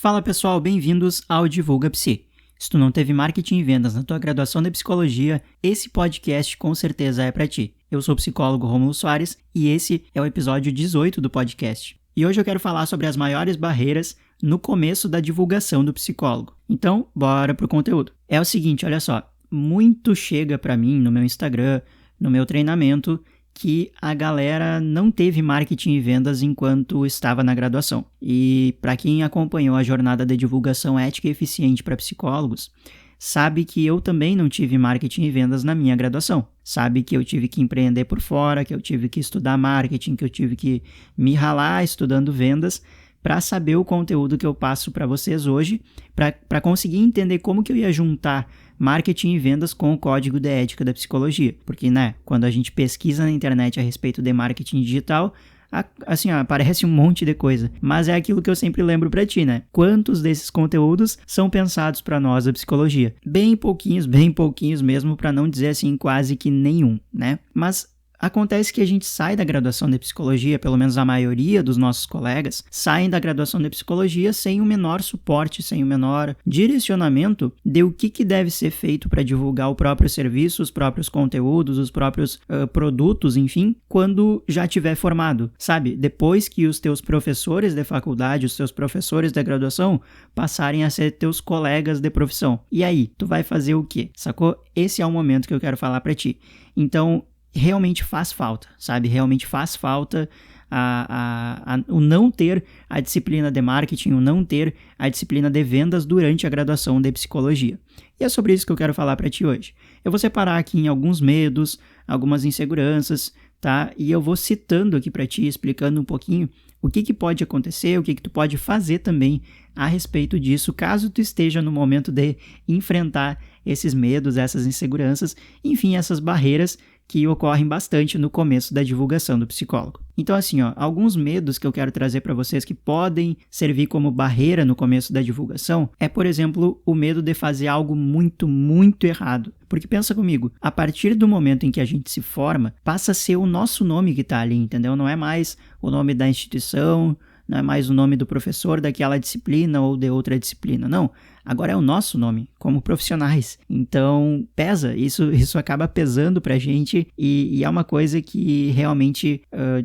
Fala pessoal, bem-vindos ao Divulga Psi. Se tu não teve marketing e vendas na tua graduação de psicologia, esse podcast com certeza é pra ti. Eu sou o psicólogo Rômulo Soares e esse é o episódio 18 do podcast. E hoje eu quero falar sobre as maiores barreiras no começo da divulgação do psicólogo. Então, bora pro conteúdo. É o seguinte, olha só, muito chega pra mim no meu Instagram, no meu treinamento, que a galera não teve marketing e vendas enquanto estava na graduação. E para quem acompanhou a jornada de divulgação ética e eficiente para psicólogos, sabe que eu também não tive marketing e vendas na minha graduação. Sabe que eu tive que empreender por fora, que eu tive que estudar marketing, que eu tive que me ralar estudando vendas para saber o conteúdo que eu passo para vocês hoje, para conseguir entender como que eu ia juntar marketing e vendas com o código de ética da psicologia. Porque, quando a gente pesquisa na internet a respeito de marketing digital, aparece um monte de coisa. Mas é aquilo que eu sempre lembro pra ti, Quantos desses conteúdos são pensados pra nós da psicologia? Bem pouquinhos mesmo, pra não dizer assim, quase que nenhum, Mas acontece que a gente sai da graduação de psicologia, pelo menos a maioria dos nossos colegas, saem da graduação de psicologia sem o menor suporte, sem o menor direcionamento de o que deve ser feito para divulgar o próprio serviço, os próprios conteúdos, os próprios produtos, enfim, quando já tiver formado, sabe? Depois que os teus professores de faculdade, os teus professores da graduação passarem a ser teus colegas de profissão. E aí, tu vai fazer o quê? Sacou? Esse é o momento que eu quero falar para ti. Então, realmente faz falta, sabe? Realmente faz falta o não ter a disciplina de marketing, o não ter a disciplina de vendas durante a graduação de psicologia. E é sobre isso que eu quero falar para ti hoje. Eu vou separar aqui em alguns medos, algumas inseguranças, tá? E eu vou citando aqui para ti, explicando um pouquinho o que pode acontecer, o que tu pode fazer também a respeito disso, caso tu esteja no momento de enfrentar esses medos, essas inseguranças, enfim, essas barreiras que ocorrem bastante no começo da divulgação do psicólogo. Então, alguns medos que eu quero trazer para vocês que podem servir como barreira no começo da divulgação é, por exemplo, o medo de fazer algo muito, muito errado. Porque pensa comigo, a partir do momento em que a gente se forma, passa a ser o nosso nome que está ali, entendeu? Não é mais o nome da instituição, não é mais o nome do professor daquela disciplina ou de outra disciplina, não. Agora é o nosso nome, como profissionais. Então, pesa, isso acaba pesando pra gente e é uma coisa que realmente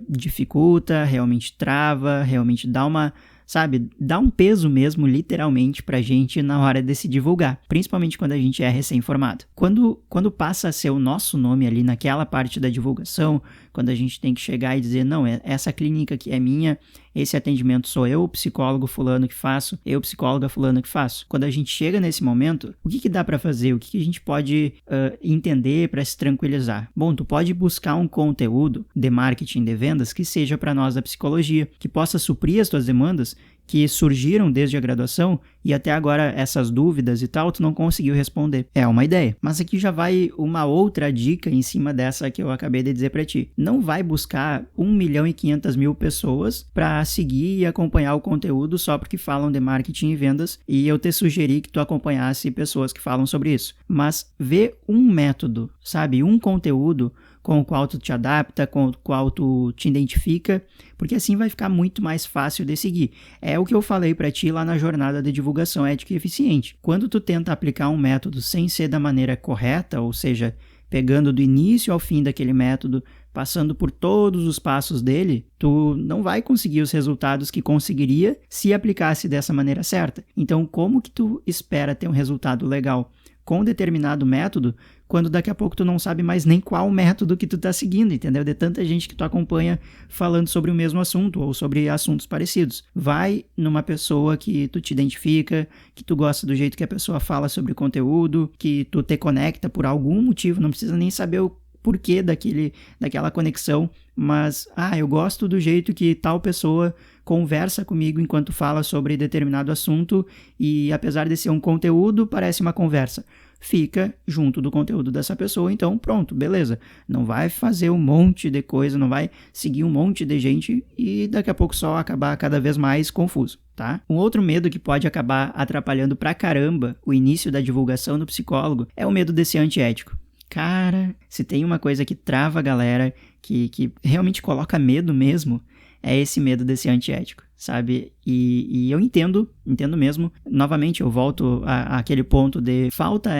dificulta, realmente trava, realmente dá um peso mesmo, literalmente, pra gente na hora de se divulgar, principalmente quando a gente é recém-formado. Quando passa a ser o nosso nome ali naquela parte da divulgação, quando a gente tem que chegar e dizer, não, essa clínica aqui é minha, esse atendimento sou eu, psicólogo fulano que faço, eu, psicóloga fulano que faço. Quando a gente chega nesse momento, o que dá pra fazer? O que a gente pode entender para se tranquilizar? Bom, tu pode buscar um conteúdo de marketing de vendas que seja para nós da psicologia, que possa suprir as tuas demandas que surgiram desde a graduação e até agora essas dúvidas e tal, tu não conseguiu responder. É uma ideia. Mas aqui já vai uma outra dica em cima dessa que eu acabei de dizer pra ti. Não vai buscar 1.500.000 pessoas pra seguir e acompanhar o conteúdo só porque falam de marketing e vendas e eu te sugeri que tu acompanhasse pessoas que falam sobre isso. Mas vê um método, sabe? Um conteúdo com o qual tu te adapta, com o qual tu te identifica, porque assim vai ficar muito mais fácil de seguir. É o que eu falei pra ti lá na jornada de divulgação ética e eficiente. Quando tu tenta aplicar um método sem ser da maneira correta, ou seja, pegando do início ao fim daquele método, passando por todos os passos dele, tu não vai conseguir os resultados que conseguiria se aplicasse dessa maneira certa. Então, como que tu espera ter um resultado legal com determinado método, quando daqui a pouco tu não sabe mais nem qual método que tu tá seguindo, entendeu? De tanta gente que tu acompanha falando sobre o mesmo assunto ou sobre assuntos parecidos. Vai numa pessoa que tu te identifica, que tu gosta do jeito que a pessoa fala sobre o conteúdo, que tu te conecta por algum motivo, não precisa nem saber o porquê daquela conexão, mas, eu gosto do jeito que tal pessoa conversa comigo enquanto fala sobre determinado assunto e apesar de ser um conteúdo, parece uma conversa. Fica junto do conteúdo dessa pessoa, então pronto, beleza. Não vai fazer um monte de coisa, não vai seguir um monte de gente e daqui a pouco só acabar cada vez mais confuso, tá? Um outro medo que pode acabar atrapalhando pra caramba o início da divulgação do psicólogo é o medo de ser antiético. Cara, se tem uma coisa que trava a galera, que realmente coloca medo mesmo, é esse medo de ser antiético. sabe? E eu entendo mesmo. Novamente, eu volto àquele ponto de falta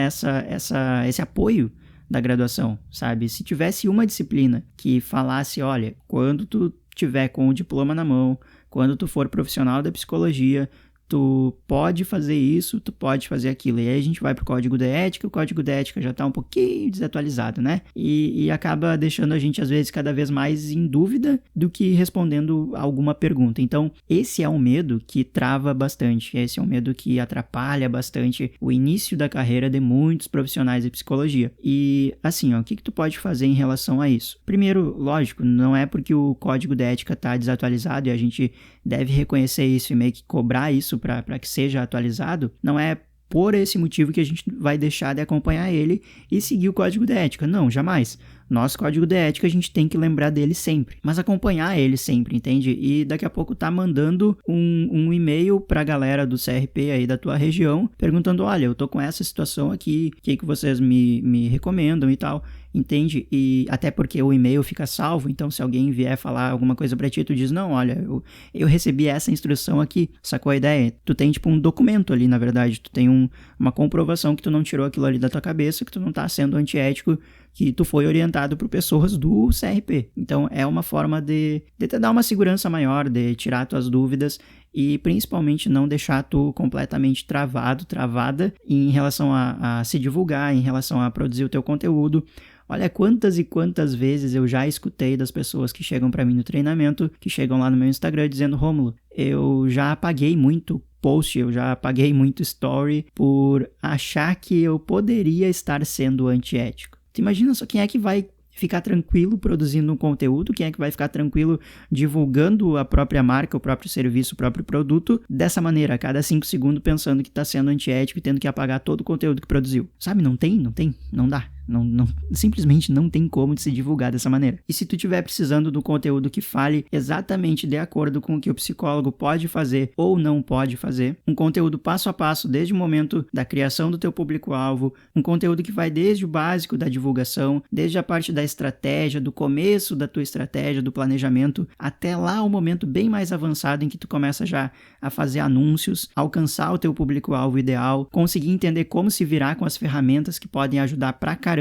esse apoio da graduação, sabe? Se tivesse uma disciplina que falasse, olha, quando tu tiver com o diploma na mão, quando tu for profissional da psicologia, tu pode fazer isso, tu pode fazer aquilo. E aí a gente vai pro código de ética, o código de ética já tá um pouquinho desatualizado, né? E acaba deixando a gente, às vezes, cada vez mais em dúvida do que respondendo alguma pergunta. Então, esse é um medo que trava bastante, esse é um medo que atrapalha bastante o início da carreira de muitos profissionais de psicologia. E, assim, ó, o que tu pode fazer em relação a isso? Primeiro, lógico, não é porque o código de ética tá desatualizado e a gente deve reconhecer isso e meio que cobrar isso para que seja atualizado, não é por esse motivo que a gente vai deixar de acompanhar ele e seguir o código de ética. Não, jamais. Nosso código de ética a gente tem que lembrar dele sempre, mas acompanhar ele sempre, entende? E daqui a pouco tá mandando um e-mail pra galera do CRP aí da tua região, perguntando, olha, eu tô com essa situação aqui, o que vocês me recomendam e tal, entende? E até porque o e-mail fica salvo, então se alguém vier falar alguma coisa pra ti, tu diz, não, olha, eu recebi essa instrução aqui, sacou a ideia? Tu tem tipo um documento ali, na verdade, tu tem uma comprovação que tu não tirou aquilo ali da tua cabeça, que tu não tá sendo antiético, que tu foi orientado por pessoas do CRP. Então, é uma forma de te dar uma segurança maior, de tirar tuas dúvidas e, principalmente, não deixar tu completamente travada em relação a se divulgar, em relação a produzir o teu conteúdo. Olha quantas e quantas vezes eu já escutei das pessoas que chegam para mim no treinamento, que chegam lá no meu Instagram dizendo, Rômulo, eu já apaguei muito post, eu já apaguei muito story por achar que eu poderia estar sendo antiético. Tu imagina só quem é que vai ficar tranquilo produzindo um conteúdo, quem é que vai ficar tranquilo divulgando a própria marca, o próprio serviço, o próprio produto, dessa maneira, a cada 5 segundos pensando que está sendo antiético e tendo que apagar todo o conteúdo que produziu. Sabe, não dá. Simplesmente não tem como de se divulgar dessa maneira. E se tu estiver precisando do conteúdo que fale exatamente de acordo com o que o psicólogo pode fazer ou não pode fazer, um conteúdo passo a passo desde o momento da criação do teu público-alvo, um conteúdo que vai desde o básico da divulgação, desde a parte da estratégia, do começo da tua estratégia, do planejamento, até lá o momento bem mais avançado em que tu começa já a fazer anúncios, alcançar o teu público-alvo ideal, conseguir entender como se virar com as ferramentas que podem ajudar pra caramba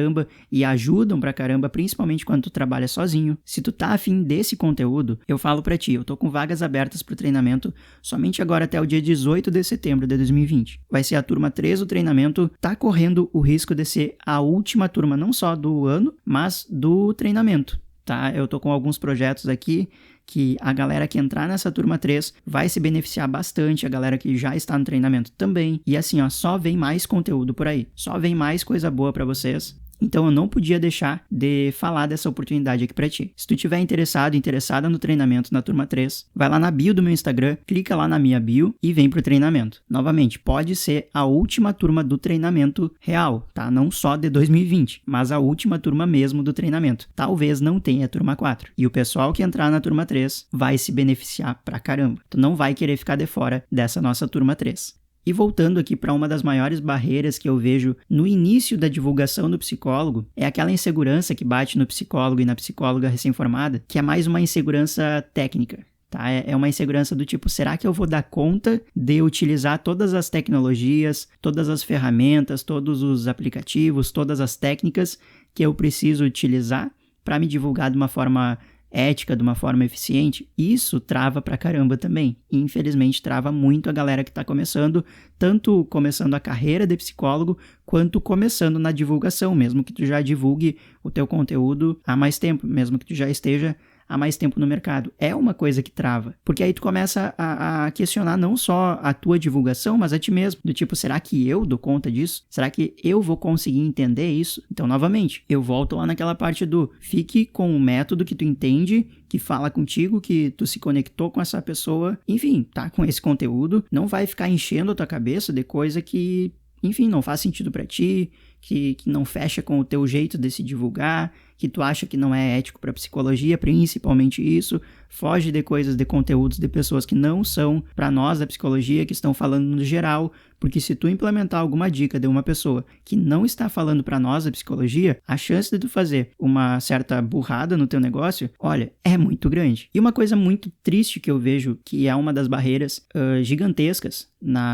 e ajudam pra caramba, principalmente quando tu trabalha sozinho. Se tu tá afim desse conteúdo, eu falo pra ti, eu tô com vagas abertas pro treinamento somente agora até o dia 18 de setembro de 2020. Vai ser a turma 3 do treinamento, tá correndo o risco de ser a última turma, não só do ano, mas do treinamento, tá? Eu tô com alguns projetos aqui que a galera que entrar nessa turma 3 vai se beneficiar bastante, a galera que já está no treinamento também. E assim, ó, só vem mais conteúdo por aí, só vem mais coisa boa pra vocês. Então eu não podia deixar de falar dessa oportunidade aqui pra ti. Se tu tiver interessada no treinamento na turma 3, vai lá na bio do meu Instagram, clica lá na minha bio e vem pro treinamento. Novamente, pode ser a última turma do treinamento real, tá? Não só de 2020, mas a última turma mesmo do treinamento. Talvez não tenha a turma 4. E o pessoal que entrar na turma 3 vai se beneficiar pra caramba. Tu não vai querer ficar de fora dessa nossa turma 3. E voltando aqui para uma das maiores barreiras que eu vejo no início da divulgação do psicólogo, é aquela insegurança que bate no psicólogo e na psicóloga recém-formada, que é mais uma insegurança técnica. Tá? É uma insegurança do tipo, será que eu vou dar conta de utilizar todas as tecnologias, todas as ferramentas, todos os aplicativos, todas as técnicas que eu preciso utilizar para me divulgar de uma forma ética, de uma forma eficiente? Isso trava pra caramba também. E, infelizmente, trava muito a galera que tá começando, tanto começando a carreira de psicólogo, quanto começando na divulgação, mesmo que tu já divulgue o teu conteúdo há mais tempo, mesmo que tu já esteja há mais tempo no mercado. É uma coisa que trava, porque aí tu começa a questionar não só a tua divulgação, mas a ti mesmo, do tipo, será que eu dou conta disso? Será que eu vou conseguir entender isso? Então, novamente, eu volto lá naquela parte do fique com o método que tu entende, que fala contigo, que tu se conectou com essa pessoa, enfim, tá com esse conteúdo, não vai ficar enchendo a tua cabeça de coisa que, enfim, não faz sentido pra ti, que não fecha com o teu jeito de se divulgar, que tu acha que não é ético para psicologia, principalmente isso. Foge de coisas, de conteúdos de pessoas que não são para nós da psicologia, que estão falando no geral, porque se tu implementar alguma dica de uma pessoa que não está falando para nós da psicologia, a chance de tu fazer uma certa burrada no teu negócio, olha, é muito grande. E uma coisa muito triste que eu vejo, que é uma das barreiras gigantescas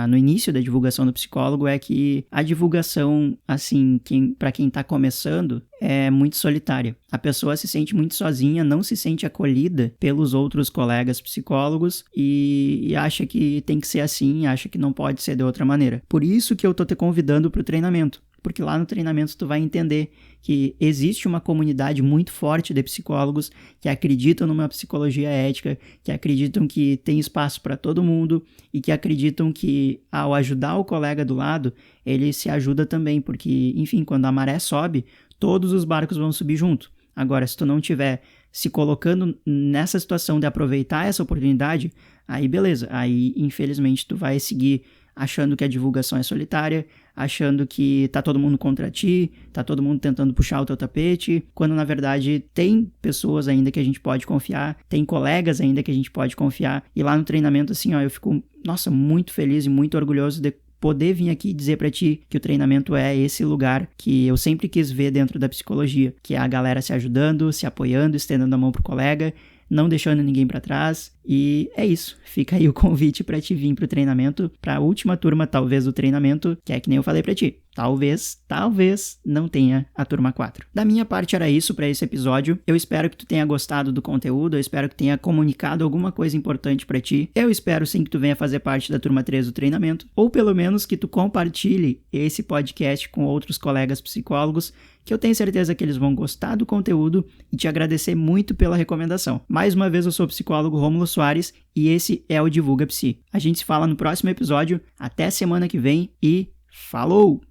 no início da divulgação do psicólogo, é que a divulgação, assim, para quem está começando, é muito solitária. A pessoa se sente muito sozinha, não se sente acolhida pelos outros colegas psicólogos e acha que tem que ser assim, acha que não pode ser de outra maneira. Por isso que eu tô te convidando para o treinamento. Porque lá no treinamento tu vai entender que existe uma comunidade muito forte de psicólogos que acreditam numa psicologia ética, que acreditam que tem espaço para todo mundo e que acreditam que ao ajudar o colega do lado, ele se ajuda também, porque, enfim, quando a maré sobe, todos os barcos vão subir junto. Agora, se tu não tiver se colocando nessa situação de aproveitar essa oportunidade, aí beleza, aí infelizmente tu vai seguir achando que a divulgação é solitária, achando que tá todo mundo contra ti, tá todo mundo tentando puxar o teu tapete, quando na verdade tem pessoas ainda que a gente pode confiar, tem colegas ainda que a gente pode confiar, e lá no treinamento assim, ó, eu fico, nossa, muito feliz e muito orgulhoso de poder vir aqui dizer pra ti que o treinamento é esse lugar que eu sempre quis ver dentro da psicologia, que é a galera se ajudando, se apoiando, estendendo a mão pro colega, não deixando ninguém pra trás, e é isso. Fica aí o convite pra te vir pro treinamento, pra última turma, talvez, do treinamento, que é que nem eu falei pra ti. Talvez não tenha a turma 4. Da minha parte era isso pra esse episódio. Eu espero que tu tenha gostado do conteúdo, eu espero que tenha comunicado alguma coisa importante pra ti. Eu espero sim que tu venha fazer parte da turma 3 do treinamento, ou pelo menos que tu compartilhe esse podcast com outros colegas psicólogos, que eu tenho certeza que eles vão gostar do conteúdo e te agradecer muito pela recomendação. Mais uma vez, eu sou o psicólogo Rômulo Soares e esse é o Divulga Psi. A gente se fala no próximo episódio. Até semana que vem e falou!